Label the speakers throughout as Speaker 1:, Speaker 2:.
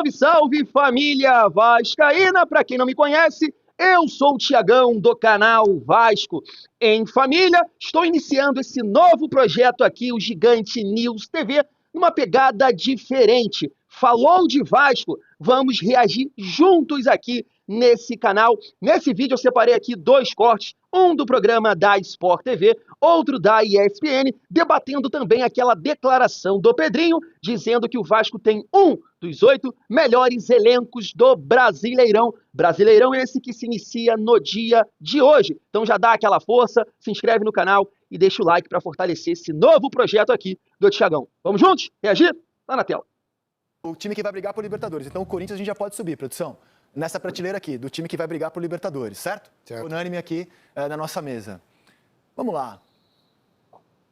Speaker 1: Salve, salve, família vascaína! Para quem não me conhece, eu sou o Tiagão do canal Vasco em Família. Estou iniciando esse novo projeto aqui, o Gigante News TV, numa pegada diferente. Falou de Vasco, vamos reagir juntos aqui nesse canal. Nesse vídeo eu separei aqui dois cortes, um do programa da Sport TV, outro da ESPN, debatendo também aquela declaração do Pedrinho, dizendo que o Vasco tem um dos 8 melhores elencos do Brasileirão. Brasileirão esse que se inicia no dia de hoje. Então já dá aquela força, se inscreve no canal e deixa o like para fortalecer esse novo projeto aqui do Thiagão. Vamos juntos? Reagir? Tá na tela.
Speaker 2: O time que vai brigar por Libertadores. Então o Corinthians a gente já pode subir, produção. Nessa prateleira aqui, do time que vai brigar por Libertadores, certo? Certo. Unânime aqui na nossa mesa. Vamos lá.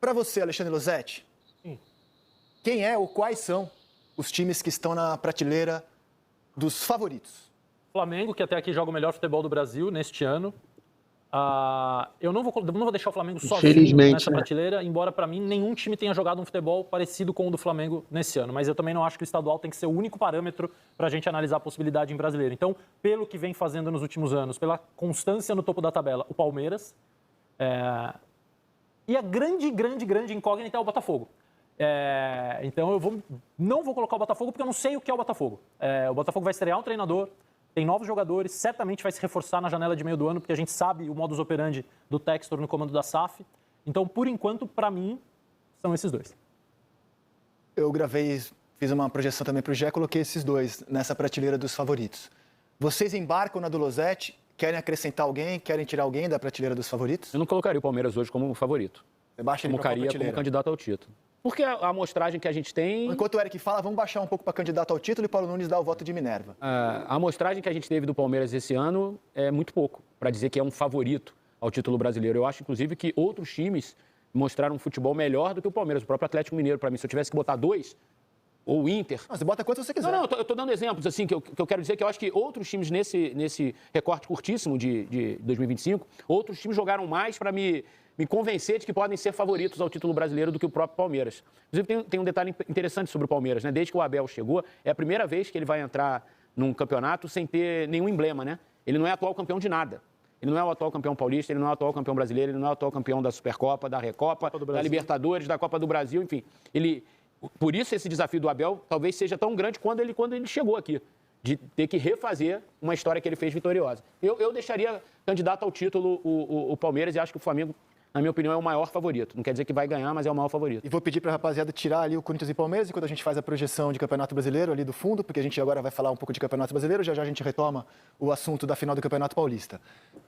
Speaker 2: Para você, Alexandre Losetti, quem é ou quais são os times que estão na prateleira dos favoritos?
Speaker 3: Flamengo, que até aqui joga o melhor futebol do Brasil neste ano. Eu não vou deixar o Flamengo sozinho nessa prateleira, embora para mim nenhum time tenha jogado um futebol parecido com o do Flamengo nesse ano. Mas eu também não acho que o estadual tem que ser o único parâmetro para a gente analisar a possibilidade em brasileiro. Então, pelo que vem fazendo nos últimos anos, pela constância no topo da tabela, o Palmeiras. E a grande incógnita é o Botafogo. Então não vou colocar o Botafogo porque eu não sei o que é o Botafogo. O Botafogo vai estrear um treinador, tem novos jogadores, certamente vai se reforçar na janela de meio do ano, porque a gente sabe o modus operandi do Textor no comando da SAF. Então, por enquanto, para mim, são esses dois.
Speaker 2: Eu fiz uma projeção também para o Gé, coloquei esses dois nessa prateleira dos favoritos. Vocês embarcam na do Losetti? Querem acrescentar alguém? Querem tirar alguém da prateleira dos favoritos?
Speaker 4: Eu não colocaria o Palmeiras hoje como favorito.
Speaker 2: Você baixa ele
Speaker 4: como candidato ao título. Porque a amostragem que a gente tem...
Speaker 2: Enquanto o Eric fala, vamos baixar um pouco para candidato ao título e Paulo Nunes dá o voto de Minerva.
Speaker 4: A amostragem que a gente teve do Palmeiras esse ano é muito pouco para dizer que é um favorito ao título brasileiro. Eu acho, inclusive, que outros times mostraram um futebol melhor do que o Palmeiras. O próprio Atlético Mineiro, para mim, se eu tivesse que botar dois, ou o Inter...
Speaker 2: Não, você bota quanto você quiser.
Speaker 4: Não, eu tô dando exemplos, assim, que eu quero dizer que eu acho que outros times nesse recorte curtíssimo de 2025, outros times jogaram mais para me convencer de que podem ser favoritos ao título brasileiro do que o próprio Palmeiras. Inclusive, tem um detalhe interessante sobre o Palmeiras, né? Desde que o Abel chegou, é a primeira vez que ele vai entrar num campeonato sem ter nenhum emblema, né? Ele não é atual campeão de nada. Ele não é o atual campeão paulista, ele não é o atual campeão brasileiro, ele não é o atual campeão da Supercopa, da Recopa, da Libertadores, da Copa do Brasil, enfim. Por isso, esse desafio do Abel talvez seja tão grande quando ele chegou aqui, de ter que refazer uma história que ele fez vitoriosa. Eu deixaria candidato ao título o Palmeiras e acho que o Flamengo, na minha opinião, é o maior favorito. Não quer dizer que vai ganhar, mas é o maior favorito.
Speaker 2: E vou pedir para a rapaziada tirar ali o Corinthians e Palmeiras enquanto a gente faz a projeção de Campeonato Brasileiro ali do fundo, porque a gente agora vai falar um pouco de Campeonato Brasileiro, já a gente retoma o assunto da final do Campeonato Paulista.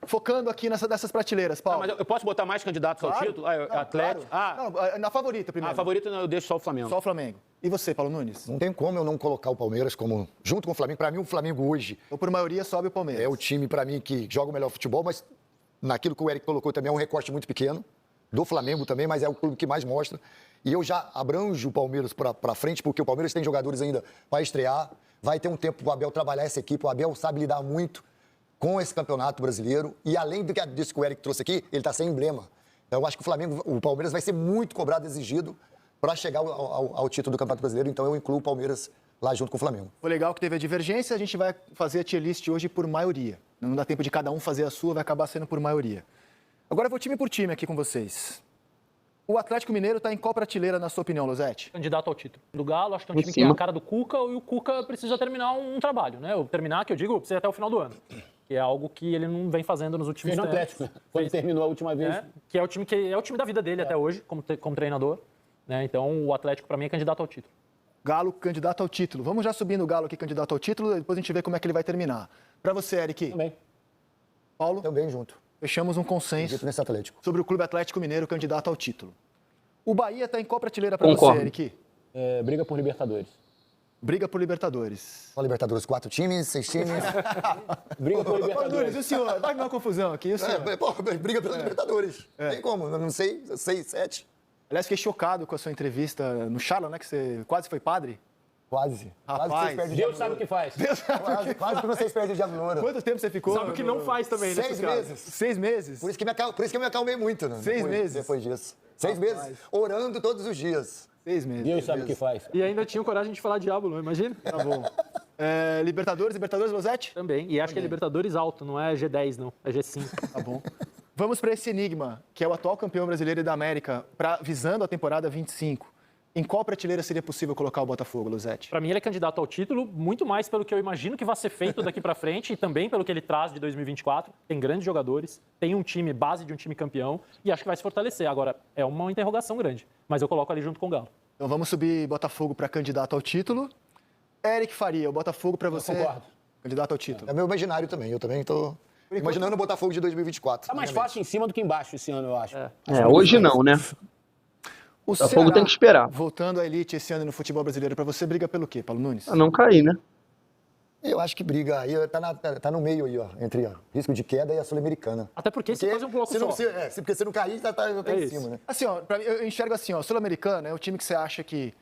Speaker 2: Focando aqui dessas prateleiras, Paulo.
Speaker 4: Não, mas eu posso botar mais candidatos ao título? Atlético?
Speaker 2: Claro. Não, na favorita primeiro.
Speaker 4: A favorita eu deixo só o Flamengo.
Speaker 2: Só o Flamengo. E você, Paulo Nunes?
Speaker 5: Não tem como eu não colocar o Palmeiras junto com o Flamengo. Para mim, o Flamengo hoje...
Speaker 2: Ou por maioria sobe o Palmeiras.
Speaker 5: É o time, para mim, que joga o melhor futebol, mas naquilo que o Eric colocou também é um recorte muito pequeno. Do Flamengo também, mas é o clube que mais mostra. E eu já abranjo o Palmeiras para frente, porque o Palmeiras tem jogadores ainda para estrear. Vai ter um tempo para o Abel trabalhar essa equipe. O Abel sabe lidar muito com esse campeonato brasileiro. E além disso que o Eric trouxe aqui, ele está sem emblema. Então eu acho que o Palmeiras vai ser muito cobrado, exigido para chegar ao título do Campeonato Brasileiro. Então eu incluo o Palmeiras lá junto com o Flamengo.
Speaker 2: Foi legal que teve a divergência. A gente vai fazer a tier list hoje por maioria. Não dá tempo de cada um fazer a sua, vai acabar sendo por maioria. Agora eu vou time por time aqui com vocês. O Atlético Mineiro está em qual prateleira, na sua opinião, Losetti?
Speaker 3: Candidato ao título do Galo, acho que é um time que é a cara do Cuca e o Cuca precisa terminar um trabalho, né? Terminar, que eu digo, precisa até o final do ano. Que é algo que ele não vem fazendo nos últimos tempos.
Speaker 4: Atlético, quando terminou a última vez.
Speaker 3: Que é o time da vida dele até hoje, como treinador. Né? Então, o Atlético, para mim, é candidato ao título.
Speaker 2: Galo, candidato ao título. Vamos já subindo o Galo aqui, candidato ao título, depois a gente vê como é que ele vai terminar. Para você, Eric.
Speaker 4: Também.
Speaker 2: Paulo?
Speaker 5: Também junto.
Speaker 2: Fechamos um consenso
Speaker 5: nesse Atlético.
Speaker 2: sobre o Clube Atlético Mineiro, candidato ao título. O Bahia está em qual prateleira para você, Eric?
Speaker 4: Briga por Libertadores.
Speaker 2: Briga por Libertadores.
Speaker 5: Só Libertadores, 4 times, 6 times.
Speaker 4: Briga por Libertadores.
Speaker 2: E o senhor? Vai me dar uma confusão aqui, e o senhor?
Speaker 5: Briga pela Libertadores. Tem como, não sei, 6, 7.
Speaker 2: Aliás, fiquei chocado com a sua entrevista no Charla, né? Que você quase foi padre.
Speaker 5: Quase.
Speaker 2: Rapaz,
Speaker 5: Quase que vocês perdem
Speaker 4: Deus sabe o que faz.
Speaker 5: Quase que vocês perdem o Diabo Louro.
Speaker 2: Quanto tempo você ficou?
Speaker 3: Sabe o que não faz também, né?
Speaker 5: 6 meses.
Speaker 2: 6 meses?
Speaker 5: Por isso que eu me acalmei muito, né?
Speaker 2: 6 meses?
Speaker 5: Depois disso. 6 meses, orando todos os dias.
Speaker 2: 6 meses.
Speaker 4: Deus sabe o que faz.
Speaker 3: E ainda tinha coragem de falar diabo, não imagina?
Speaker 2: Tá bom. Libertadores, Losetti?
Speaker 3: Também. E acho que é Libertadores alto, não é G10, não. É G5.
Speaker 2: Tá bom. Vamos para esse enigma, que é o atual campeão brasileiro e da América, visando a temporada 25. Em qual prateleira seria possível colocar o Botafogo, Losetti?
Speaker 3: Para mim, ele é candidato ao título, muito mais pelo que eu imagino que vai ser feito daqui para frente e também pelo que ele traz de 2024. Tem grandes jogadores, tem um time, base de um time campeão e acho que vai se fortalecer. Agora, é uma interrogação grande, mas eu coloco ali junto com o Galo.
Speaker 2: Então vamos subir Botafogo para candidato ao título. Eric Faria, o Botafogo para você.
Speaker 4: Concordo.
Speaker 2: Candidato ao título.
Speaker 5: É meu imaginário também. Eu também estou imaginando o Botafogo de 2024.
Speaker 4: Tá mais fácil em cima do que embaixo esse ano, eu acho.
Speaker 1: Hoje não, né?
Speaker 2: O
Speaker 1: Botafogo
Speaker 2: Ceará,
Speaker 1: tem que esperar.
Speaker 2: voltando à elite esse ano no futebol brasileiro, para você briga pelo quê, Paulo Nunes?
Speaker 1: Pra não cair, né?
Speaker 5: Eu acho que briga aí, tá no meio aí, ó, entre risco de queda e a Sul-Americana.
Speaker 3: Até porque se fazer um bloco só.
Speaker 5: Porque se não cair, tá em
Speaker 3: isso.
Speaker 5: cima, né?
Speaker 2: Assim, ó, eu enxergo assim, ó, Sul-Americana é o time que você acha que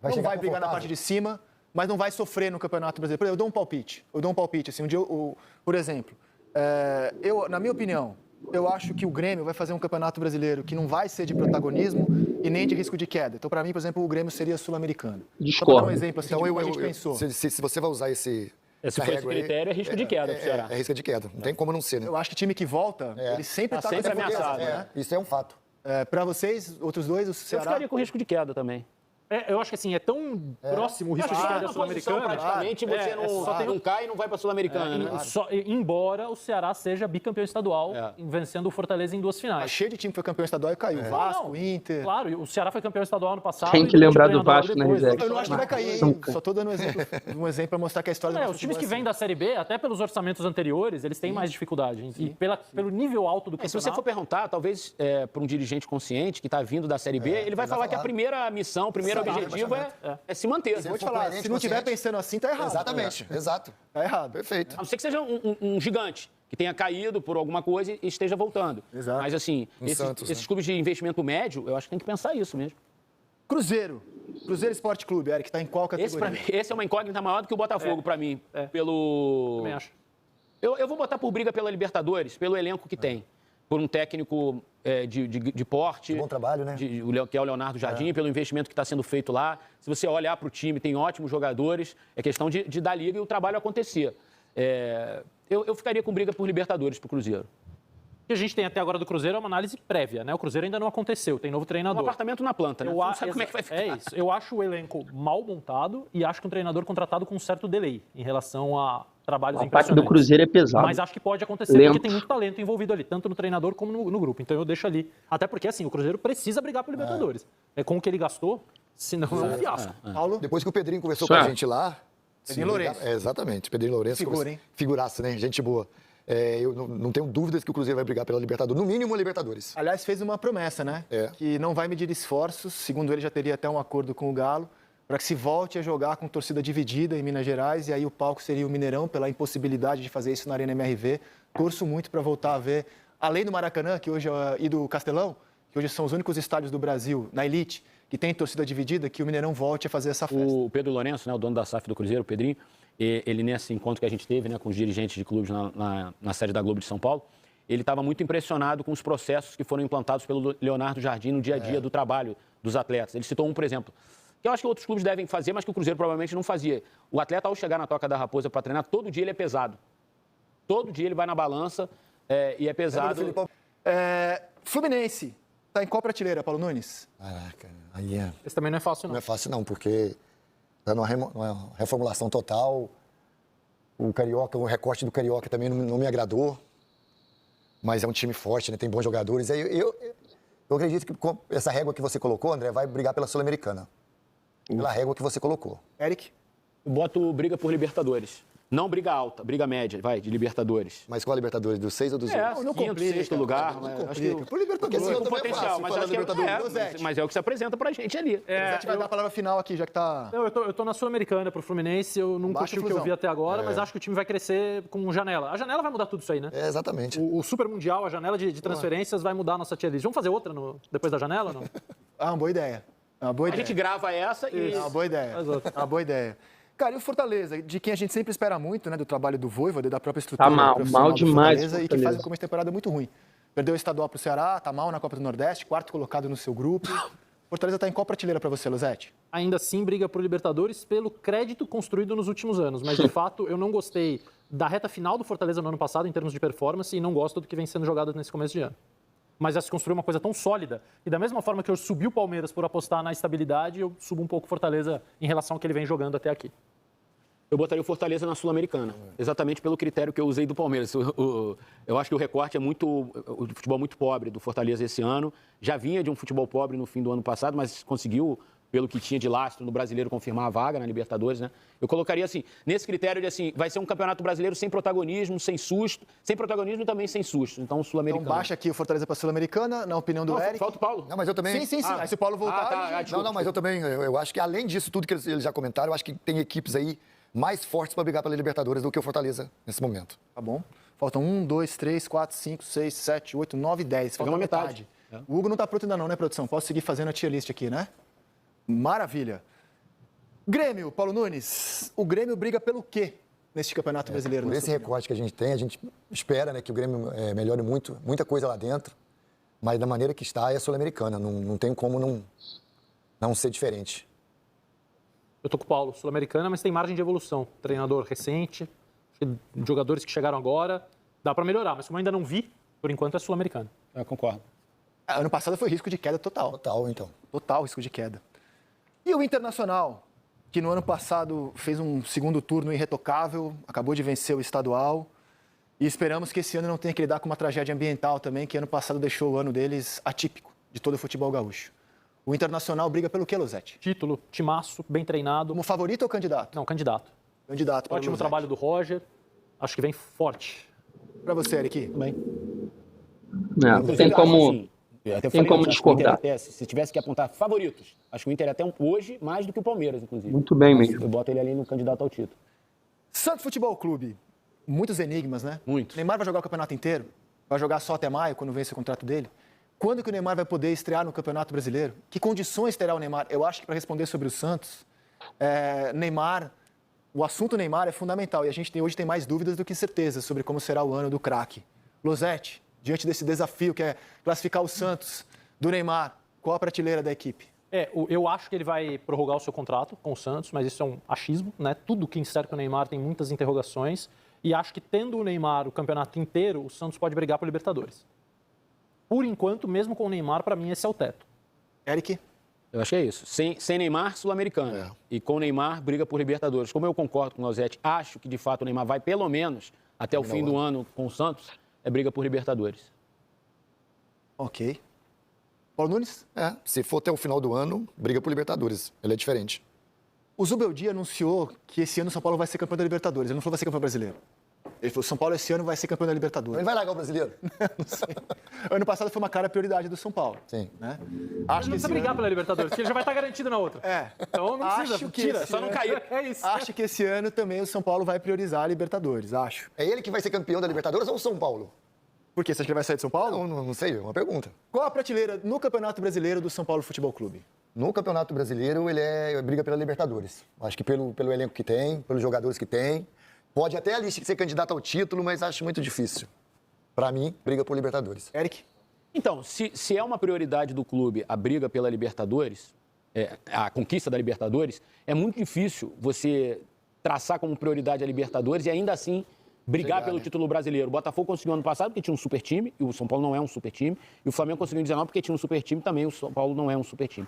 Speaker 2: não
Speaker 5: chegar
Speaker 2: vai brigar na
Speaker 5: confortável.
Speaker 2: parte de cima, mas não vai sofrer no Campeonato Brasileiro. Por exemplo, eu dou um palpite, assim, um dia, por exemplo, na minha opinião, eu acho que o Grêmio vai fazer um Campeonato Brasileiro que não vai ser de protagonismo e nem de risco de queda. Então, para mim, por exemplo, o Grêmio seria Sul-Americano. Só para dar um exemplo assim,
Speaker 5: Então,
Speaker 2: de como a gente pensou.
Speaker 5: se você vai usar esse
Speaker 4: Se for esse critério, é risco de queda pro Ceará.
Speaker 5: É risco de queda. Não tem como não ser, né?
Speaker 2: Eu acho que time que volta, ele sempre
Speaker 4: Tá
Speaker 2: está
Speaker 4: sempre ameaçado,
Speaker 2: né?
Speaker 5: Isso é um fato.
Speaker 2: Para vocês, outros dois, o
Speaker 4: Eu
Speaker 2: Ceará...
Speaker 4: ficaria com risco de queda também.
Speaker 3: Eu acho que assim, é tão próximo o risco de queda sul-americana.
Speaker 4: Praticamente você não cai e não vai para a Sul-Americana, né?
Speaker 3: Embora o Ceará seja bicampeão estadual, vencendo o Fortaleza em 2
Speaker 2: Tá
Speaker 3: finais.
Speaker 2: cheio de time que foi campeão estadual e caiu. Vasco, Inter...
Speaker 3: Claro, o Ceará foi campeão estadual ano passado.
Speaker 1: Tem que lembrar do Vasco na reserva.
Speaker 2: Eu não acho que vai cair, hein? Só tô dando um exemplo para mostrar que a história do nosso
Speaker 3: Os times que
Speaker 2: futebol é
Speaker 3: vêm da Série B, até pelos orçamentos anteriores, eles têm mais dificuldade. E pelo nível alto do campeonato...
Speaker 4: Se você for perguntar, talvez para um dirigente consciente que está vindo da Série B, ele vai falar que a primeira missão, o primeiro objetivo é se manter.
Speaker 2: Vou te falar, se não estiver pensando assim, tá errado.
Speaker 5: Exatamente, exato.
Speaker 2: Tá errado.
Speaker 5: Perfeito.
Speaker 4: A não ser que seja um gigante, que tenha caído por alguma coisa e esteja voltando.
Speaker 2: Exato.
Speaker 4: Mas, assim,
Speaker 5: Santos,
Speaker 4: esses clubes de investimento médio, eu acho que tem que pensar isso mesmo.
Speaker 2: Cruzeiro Esporte Clube, Eric, tá em qual categoria?
Speaker 4: Esse é uma incógnita maior do que o Botafogo, para mim.
Speaker 3: Também acho.
Speaker 4: Eu vou botar por briga pela Libertadores, pelo elenco que tem. Por um técnico de porte.
Speaker 5: Bom trabalho, né?
Speaker 4: Que é o Leonardo Jardim, pelo investimento que está sendo feito lá. Se você olhar para o time, tem ótimos jogadores. É questão de dar liga e o trabalho acontecer. Eu ficaria com briga por Libertadores para o Cruzeiro.
Speaker 3: O que a gente tem até agora do Cruzeiro é uma análise prévia, né? O Cruzeiro ainda não aconteceu, tem novo treinador.
Speaker 4: Um apartamento na planta, né? Você não sabe como é que vai ficar.
Speaker 3: É isso. Eu acho o elenco mal montado e acho que um treinador contratado com um certo delay em relação a trabalhos
Speaker 1: O ataque
Speaker 3: impressionantes.
Speaker 1: do Cruzeiro é pesado.
Speaker 3: Mas acho que pode acontecer
Speaker 1: Lento.
Speaker 3: porque tem muito talento envolvido ali, tanto no treinador como no grupo. Então eu deixo ali. Até porque, assim, o Cruzeiro precisa brigar pro Libertadores. Com o que ele gastou, senão é um fiasco.
Speaker 2: Paulo?
Speaker 5: Depois que o Pedrinho conversou
Speaker 1: Isso
Speaker 5: com a
Speaker 1: é.
Speaker 5: gente lá...
Speaker 2: Pedrinho Lourenço.
Speaker 5: Exatamente, Pedrinho Lourenço.
Speaker 2: Figura, hein?
Speaker 5: Figuraça, né? Gente boa. Eu não tenho dúvidas que o Cruzeiro vai brigar pela Libertadores. No mínimo, a Libertadores.
Speaker 2: Aliás, fez uma promessa, né? Que não vai medir esforços, segundo ele já teria até um acordo com o Galo, para que se volte a jogar com torcida dividida em Minas Gerais, e aí o palco seria o Mineirão, pela impossibilidade de fazer isso na Arena MRV. Torço muito para voltar a ver, além do Maracanã, que hoje e do Castelão, que hoje são os únicos estádios do Brasil, na elite, que tem torcida dividida, que o Mineirão volte a fazer essa festa.
Speaker 4: O Pedro Lourenço, né, o dono da SAF do Cruzeiro, o Pedrinho, ele nesse encontro que a gente teve, né, com os dirigentes de clubes na sede da Globo de São Paulo, ele estava muito impressionado com os processos que foram implantados pelo Leonardo Jardim no dia a dia do trabalho dos atletas. Ele citou um, por exemplo, que eu acho que outros clubes devem fazer, mas que o Cruzeiro provavelmente não fazia. O atleta, ao chegar na Toca da Raposa para treinar, todo dia ele é pesado. Todo dia ele vai na balança e é pesado.
Speaker 2: Fluminense, tá em qual prateleira, Paulo Nunes?
Speaker 5: Caraca, aí é...
Speaker 3: Esse também não é fácil, não.
Speaker 5: Não é fácil não, porque tá numa reformulação total. O Carioca, o recorte do Carioca também não me agradou. Mas é um time forte, né? Tem bons jogadores. Eu acredito que com essa régua que você colocou, André, vai brigar pela Sul-Americana. Pela régua que você colocou.
Speaker 2: Eric?
Speaker 4: Eu boto briga por Libertadores. Não briga alta, briga média, de Libertadores.
Speaker 5: Mas qual a Libertadores? Do 6 ou do 8?
Speaker 2: Não
Speaker 4: quinto,
Speaker 2: complica,
Speaker 4: sexto lugar.
Speaker 2: não
Speaker 4: Mas acho
Speaker 2: complica.
Speaker 4: que
Speaker 2: Por Libertadores.
Speaker 5: Porque
Speaker 4: com
Speaker 5: também é
Speaker 4: potencial,
Speaker 5: fácil
Speaker 4: mas
Speaker 5: falar
Speaker 4: acho que
Speaker 2: Libertadores.
Speaker 4: mas é o que se apresenta pra gente ali.
Speaker 2: A gente vai dar a palavra final aqui, já que tá...
Speaker 3: Eu tô na Sul-Americana pro Fluminense, eu não
Speaker 2: Baixa
Speaker 3: curti o que eu
Speaker 2: fusão.
Speaker 3: vi até agora, mas acho que o time vai crescer com janela. A janela vai mudar tudo isso aí, né?
Speaker 5: Exatamente.
Speaker 3: O Super Mundial, a janela de transferências vai mudar a nossa tier list. Vamos fazer outra depois da janela ou não?
Speaker 2: Uma boa ideia. Uma boa
Speaker 4: A
Speaker 2: ideia.
Speaker 4: gente grava essa e...
Speaker 2: É uma boa ideia.
Speaker 3: Faz outra.
Speaker 2: Uma boa ideia. Cara, e o Fortaleza, de quem a gente sempre espera muito, né, do trabalho do Vojvoda, da própria estrutura
Speaker 1: Tá mal
Speaker 2: profissional do
Speaker 1: demais
Speaker 2: Fortaleza,
Speaker 1: o
Speaker 2: e que faz
Speaker 1: Fortaleza.
Speaker 2: um começo de temporada muito ruim. Perdeu o estadual pro Ceará, tá mal na Copa do Nordeste, quarto colocado no seu grupo. Fortaleza está em qual prateleira para você, Losetti?
Speaker 3: Ainda assim, briga por Libertadores pelo crédito construído nos últimos anos. Mas, de fato, eu não gostei da reta final do Fortaleza no ano passado, em termos de performance, e não gosto do que vem sendo jogado nesse começo de ano. Mas já se construiu uma coisa tão sólida, e da mesma forma que eu subi o Palmeiras por apostar na estabilidade, eu subo um pouco o Fortaleza em relação ao que ele vem jogando até aqui.
Speaker 4: Eu botaria o Fortaleza na Sul-Americana, exatamente pelo critério que eu usei do Palmeiras. Eu acho que o recorte é o futebol muito pobre do Fortaleza esse ano. Já vinha de um futebol pobre no fim do ano passado, mas conseguiu, pelo que tinha de lastro no Brasileiro, confirmar a vaga na Libertadores, né? Eu colocaria assim, nesse critério de assim, vai ser um campeonato brasileiro sem protagonismo, sem susto, sem protagonismo e também sem susto. Então, Sul-Americana.
Speaker 2: Então baixa aqui o Fortaleza para Sul-Americana, na opinião do Eric.
Speaker 4: Falta o Paulo.
Speaker 5: Não, mas eu também...
Speaker 2: Sim. Aí se o Paulo voltar...
Speaker 5: Não, mas eu também, eu acho que além disso tudo que eles já comentaram, eu acho que tem equipes aí mais fortes para brigar pela Libertadores do que o Fortaleza nesse momento.
Speaker 2: Tá bom. Faltam 1, 2, 3, 4, 5, 6, 7, 8, 9, 10. Falta
Speaker 4: uma
Speaker 2: metade. O Hugo não tá pronto ainda não, né, produção? Posso seguir fazendo a tier list aqui, né? Maravilha. Grêmio, Paulo Nunes. O Grêmio briga pelo quê neste Campeonato Brasileiro?
Speaker 5: Por esse recorte que a gente tem, a gente espera, né, que o Grêmio melhore muita coisa lá dentro, mas da maneira que está é Sul-Americana. Não tem como não ser diferente.
Speaker 3: Eu tô com o Paulo, Sul-Americana, mas tem margem de evolução. Treinador recente, jogadores que chegaram agora, dá para melhorar, mas como eu ainda não vi, por enquanto é Sul-Americana.
Speaker 4: Eu concordo.
Speaker 2: Ano passado foi risco de queda total.
Speaker 5: Total, então.
Speaker 2: Total risco de queda. E o Internacional, que no ano passado fez um segundo turno irretocável, acabou de vencer o estadual, e esperamos que esse ano não tenha que lidar com uma tragédia ambiental também, que ano passado deixou o ano deles atípico, de todo o futebol gaúcho. O Internacional briga pelo quê, Losetti?
Speaker 3: Título, timaço, bem treinado.
Speaker 2: Como favorito ou candidato?
Speaker 3: Não, candidato.
Speaker 2: Candidato para o
Speaker 3: Ótimo
Speaker 2: Losetti.
Speaker 3: trabalho do Roger, acho que vem forte.
Speaker 2: Para você, Eric?
Speaker 4: Bem.
Speaker 1: Não, tem como...
Speaker 4: Assim,
Speaker 1: Tem como discordar.
Speaker 4: Até, se tivesse que apontar favoritos, acho que o Inter é até hoje mais do que o Palmeiras, inclusive.
Speaker 1: Muito bem mesmo.
Speaker 4: Eu boto ele ali no candidato ao título.
Speaker 2: Santos Futebol Clube. Muitos enigmas, né?
Speaker 4: Muitos.
Speaker 2: Neymar vai jogar o campeonato inteiro? Vai jogar só até maio, quando vence o contrato dele? Quando que o Neymar vai poder estrear no Campeonato Brasileiro? Que condições terá o Neymar? Eu acho que para responder sobre o Santos, Neymar, o assunto Neymar é fundamental e a gente hoje tem mais dúvidas do que certezas sobre como será o ano do craque. Losetti, diante desse desafio que é classificar o Santos do Neymar, qual a prateleira da equipe?
Speaker 3: Eu acho que ele vai prorrogar o seu contrato com o Santos, mas isso é um achismo, né? Tudo que cerca o Neymar tem muitas interrogações. E acho que tendo o Neymar o campeonato inteiro, o Santos pode brigar por Libertadores. Por enquanto, mesmo com o Neymar, para mim, esse é o teto.
Speaker 2: Eric?
Speaker 4: Eu achei isso. Sem Neymar, Sul-Americana. E com Neymar, briga por Libertadores. Como eu concordo com o Losetti, acho que de fato o Neymar vai pelo menos até o fim do ano com o Santos, é briga por Libertadores.
Speaker 2: Ok. Paulo Nunes?
Speaker 5: Se for até o final do ano, briga por Libertadores. Ele é diferente.
Speaker 2: O Zubeldia anunciou que esse ano o São Paulo vai ser campeão da Libertadores. Ele não falou que vai ser campeão brasileiro. Ele falou que São Paulo esse ano vai ser campeão da Libertadores.
Speaker 5: Ele vai largar o brasileiro?
Speaker 2: Não sei. Ano passado foi uma clara prioridade do São Paulo.
Speaker 5: Sim.
Speaker 2: Né?
Speaker 3: Ele não precisa brigar pela Libertadores, porque ele já vai estar garantido na outra. Então não precisa,
Speaker 2: Acho que
Speaker 3: tira,
Speaker 2: esse
Speaker 3: só não
Speaker 2: ano-
Speaker 3: cair. É isso.
Speaker 2: Acho que esse ano também o São Paulo vai priorizar a Libertadores, acho.
Speaker 5: É ele que vai ser campeão da Libertadores ou o São Paulo?
Speaker 2: Por quê? Você acha que ele vai sair de São Paulo?
Speaker 5: Não sei, é uma pergunta.
Speaker 2: Qual a prateleira no Campeonato Brasileiro do São Paulo Futebol Clube?
Speaker 5: No Campeonato Brasileiro, ele briga pela Libertadores. Acho que pelo elenco que tem, pelos jogadores que tem. Pode até ali ser candidato ao título, mas acho muito difícil. Para mim, briga por Libertadores.
Speaker 2: Eric?
Speaker 4: Então, se é uma prioridade do clube a briga pela Libertadores, a conquista da Libertadores, é muito difícil você traçar como prioridade a Libertadores e ainda assim brigar pelo título brasileiro. O Botafogo conseguiu ano passado porque tinha um super time, e o São Paulo não é um super time, e o Flamengo conseguiu em 19 porque tinha um super time também, o São Paulo não é um super time.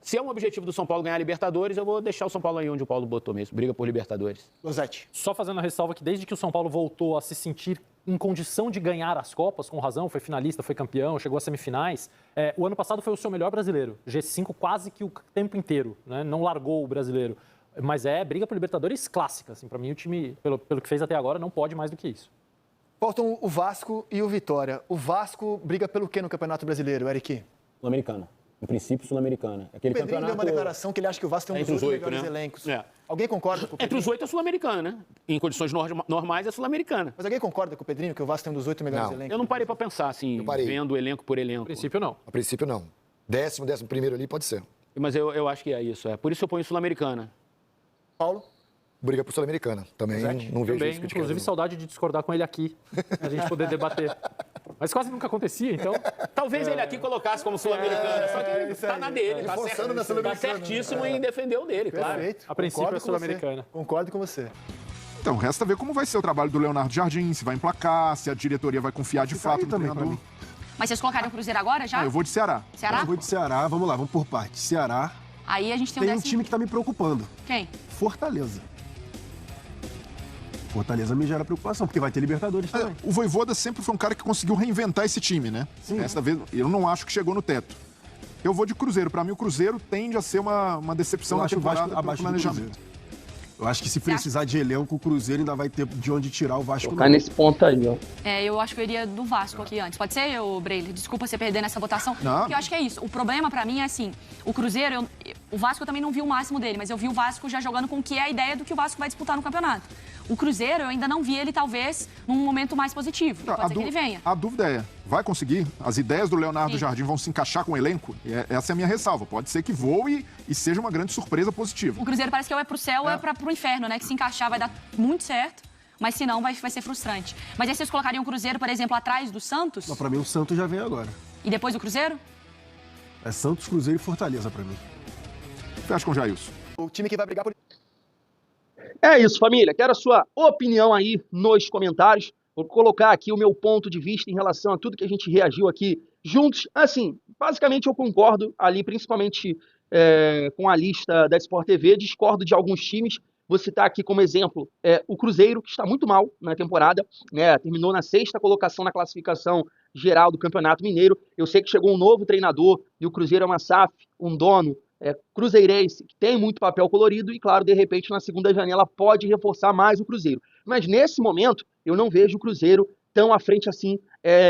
Speaker 4: Se é um objetivo do São Paulo ganhar a Libertadores, eu vou deixar o São Paulo aí onde o Paulo botou mesmo, briga por Libertadores.
Speaker 2: Losetti?
Speaker 3: Só fazendo a ressalva que desde que o São Paulo voltou a se sentir em condição de ganhar as Copas, com razão, foi finalista, foi campeão, chegou às semifinais, o ano passado foi o seu melhor brasileiro. G5 quase que o tempo inteiro, né? Não largou o brasileiro. Mas briga por Libertadores clássica. Assim, para mim, o time, pelo que fez até agora, não pode mais do que isso.
Speaker 2: Faltam o Vasco e o Vitória. O Vasco briga pelo quê no Campeonato Brasileiro, Eric?
Speaker 4: Sul-Americana. Em princípio, Sul-Americana.
Speaker 2: O Pedrinho deu uma declaração que ele acha que o Vasco tem um dos 8 melhores elencos. Alguém concorda com o Pedrinho?
Speaker 4: Entre os 8 é Sul-Americana, né? Em condições normais é Sul-Americana.
Speaker 2: Mas alguém concorda com o Pedrinho que o Vasco tem um dos 8 melhores elencos?
Speaker 4: Eu não parei para pensar, assim, vendo elenco por elenco.
Speaker 3: A princípio, não.
Speaker 5: A princípio, não. 11º ali pode ser.
Speaker 4: Mas eu acho que é isso. Por isso eu ponho Sul-Americana.
Speaker 2: Paulo?
Speaker 5: Briga por Sul-Americana. Também não vejo
Speaker 3: Também,
Speaker 5: isso de
Speaker 3: inclusive, saudade de discordar com ele aqui, a gente poder debater. Mas quase nunca acontecia, então...
Speaker 4: Talvez ele aqui colocasse como sul-americana, só que ele tá na dele, tá
Speaker 5: Forçando na
Speaker 4: tá
Speaker 5: Sul-Americana.
Speaker 4: certíssimo em defender o dele, claro.
Speaker 2: Perfeito.
Speaker 3: A princípio
Speaker 2: Concordo
Speaker 3: é
Speaker 2: com
Speaker 3: sul-americana.
Speaker 2: você. Concordo com você.
Speaker 6: Então, resta ver como vai ser o trabalho do Leonardo Jardim, se vai emplacar, se a diretoria vai confiar de fato no
Speaker 7: também,
Speaker 6: treinador.
Speaker 8: Mas vocês colocaram o Cruzeiro agora já?
Speaker 6: Eu vou de Ceará.
Speaker 8: Ceará?
Speaker 7: Eu vou de Ceará, vamos lá, vamos por partes. Ceará,
Speaker 8: Aí a gente tem
Speaker 7: tem
Speaker 8: o
Speaker 7: um
Speaker 8: décimo...
Speaker 7: time que tá me preocupando.
Speaker 8: Quem?
Speaker 7: Fortaleza. Fortaleza me gera preocupação, porque vai ter Libertadores também.
Speaker 6: O Vojvoda sempre foi um cara que conseguiu reinventar esse time, né?
Speaker 7: Sim.
Speaker 6: Dessa vez, eu não acho que chegou no teto. Eu vou de Cruzeiro. Pra mim, o Cruzeiro tende a ser uma decepção
Speaker 7: Eu
Speaker 6: na
Speaker 7: acho o Vasco
Speaker 6: temporada pelo
Speaker 7: abaixo do
Speaker 6: planejamento.
Speaker 7: Cruzeiro. Eu acho que se precisar de elenco, o Cruzeiro ainda vai ter de onde tirar o Vasco.
Speaker 1: Tá nesse ponto aí, ó.
Speaker 8: Eu acho que eu iria do Vasco aqui antes. Pode ser, Breile? Desculpa você perder nessa votação.
Speaker 6: Não.
Speaker 8: Porque eu acho que é isso. O problema pra mim é assim, o Cruzeiro, o Vasco eu também não vi o máximo dele, mas eu vi o Vasco já jogando com o que é a ideia do que o Vasco vai disputar no campeonato. O Cruzeiro, eu ainda não vi ele, talvez, num momento mais positivo. Pode ser que ele venha.
Speaker 6: A dúvida é, vai conseguir? As ideias do Leonardo
Speaker 8: Sim.
Speaker 6: Jardim vão se encaixar com o elenco? Essa é a minha ressalva. Pode ser que voe e seja uma grande surpresa positiva.
Speaker 8: O Cruzeiro parece que ou é pro céu ou é pro inferno, né? Que se encaixar vai dar muito certo, mas se não, vai ser frustrante. Mas aí vocês colocariam o Cruzeiro, por exemplo, atrás do Santos?
Speaker 7: Não, pra mim, o Santos já vem agora.
Speaker 8: E depois do Cruzeiro?
Speaker 7: É Santos, Cruzeiro e Fortaleza pra mim.
Speaker 6: Fecha com o Jailson.
Speaker 2: O time que vai brigar por...
Speaker 1: É isso, família. Quero a sua opinião aí nos comentários. Vou colocar aqui o meu ponto de vista em relação a tudo que a gente reagiu aqui juntos. Assim, basicamente eu concordo ali, principalmente com a lista da Sport TV. Discordo de alguns times. Vou citar aqui como exemplo o Cruzeiro, que está muito mal na temporada, né? Terminou na 6ª colocação na classificação geral do Campeonato Mineiro. Eu sei que chegou um novo treinador e o Cruzeiro é uma SAF, um dono cruzeirense, que tem muito papel colorido e, claro, de repente, na segunda janela pode reforçar mais o Cruzeiro. Mas, nesse momento, eu não vejo o Cruzeiro tão à frente assim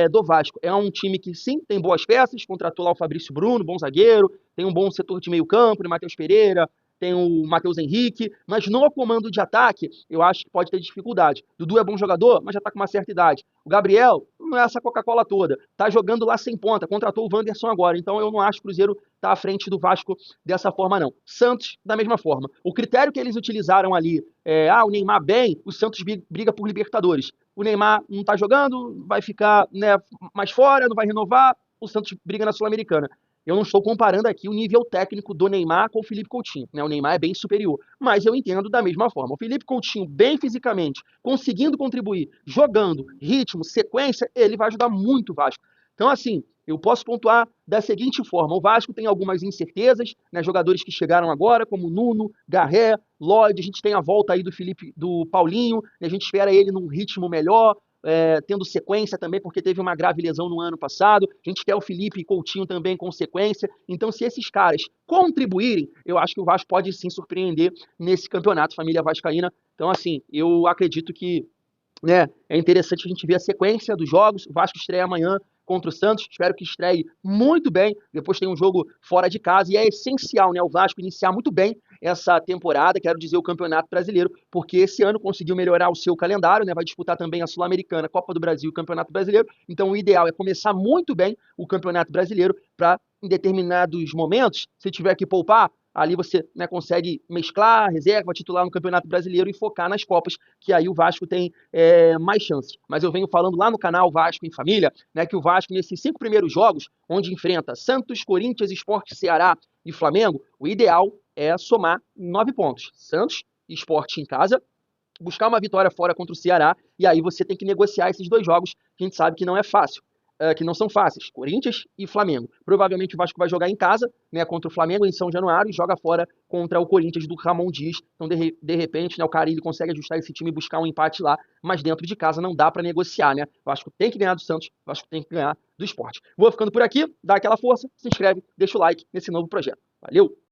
Speaker 1: do Vasco. É um time que, sim, tem boas peças, contratou lá o Fabrício Bruno, bom zagueiro, tem um bom setor de meio campo, o Matheus Pereira, tem o Matheus Henrique, mas no comando de ataque, eu acho que pode ter dificuldade. Dudu é bom jogador, mas já tá com uma certa idade. O Gabriel não é essa Coca-Cola toda, tá jogando lá sem ponta, contratou o Wanderson agora, então eu não acho que o Cruzeiro tá à frente do Vasco dessa forma, não. Santos, da mesma forma. O critério que eles utilizaram ali o Neymar bem, o Santos briga por Libertadores. O Neymar não tá jogando, vai ficar mais fora, não vai renovar, o Santos briga na Sul-Americana. Eu não estou comparando aqui o nível técnico do Neymar com o Felipe Coutinho, né? O Neymar é bem superior, mas eu entendo da mesma forma. O Felipe Coutinho, bem fisicamente, conseguindo contribuir, jogando, ritmo, sequência, ele vai ajudar muito o Vasco. Então, assim, eu posso pontuar da seguinte forma: o Vasco tem algumas incertezas, né? Jogadores que chegaram agora, como Nuno, Garré, Lloyd, a gente tem a volta aí do Paulinho, né? A gente espera ele num ritmo melhor, tendo sequência também, porque teve uma grave lesão no ano passado. A gente quer o Felipe Coutinho também com sequência. Então, se esses caras contribuírem, eu acho que o Vasco pode sim surpreender nesse campeonato, família vascaína. Então, assim, eu acredito que é interessante a gente ver a sequência dos jogos. O Vasco estreia amanhã contra o Santos, espero que estreie muito bem. Depois tem um jogo fora de casa e é essencial, né, o Vasco iniciar muito bem essa temporada, quero dizer, o Campeonato Brasileiro, porque esse ano conseguiu melhorar o seu calendário, né, vai disputar também a Sul-Americana, Copa do Brasil e o Campeonato Brasileiro. Então o ideal é começar muito bem o Campeonato Brasileiro para, em determinados momentos, se tiver que poupar, ali você consegue mesclar reserva, titular no Campeonato Brasileiro e focar nas Copas, que aí o Vasco tem mais chances. Mas eu venho falando lá no canal Vasco em Família, né, que o Vasco, nesses 5 primeiros jogos, onde enfrenta Santos, Corinthians, Sport, Ceará e Flamengo, o ideal é somar 9 pontos. Santos e Sport em casa, buscar uma vitória fora contra o Ceará, e aí você tem que negociar esses 2 jogos, que a gente sabe que não é fácil. Que não são fáceis, Corinthians e Flamengo. Provavelmente o Vasco vai jogar em casa, né, contra o Flamengo em São Januário e joga fora contra o Corinthians do Ramon Dias. Então, de repente, né, o Carille consegue ajustar esse time e buscar um empate lá, mas dentro de casa não dá para negociar, né? O Vasco tem que ganhar do Santos, o Vasco tem que ganhar do Sport. Vou ficando por aqui, dá aquela força, se inscreve, deixa o like nesse novo projeto. Valeu!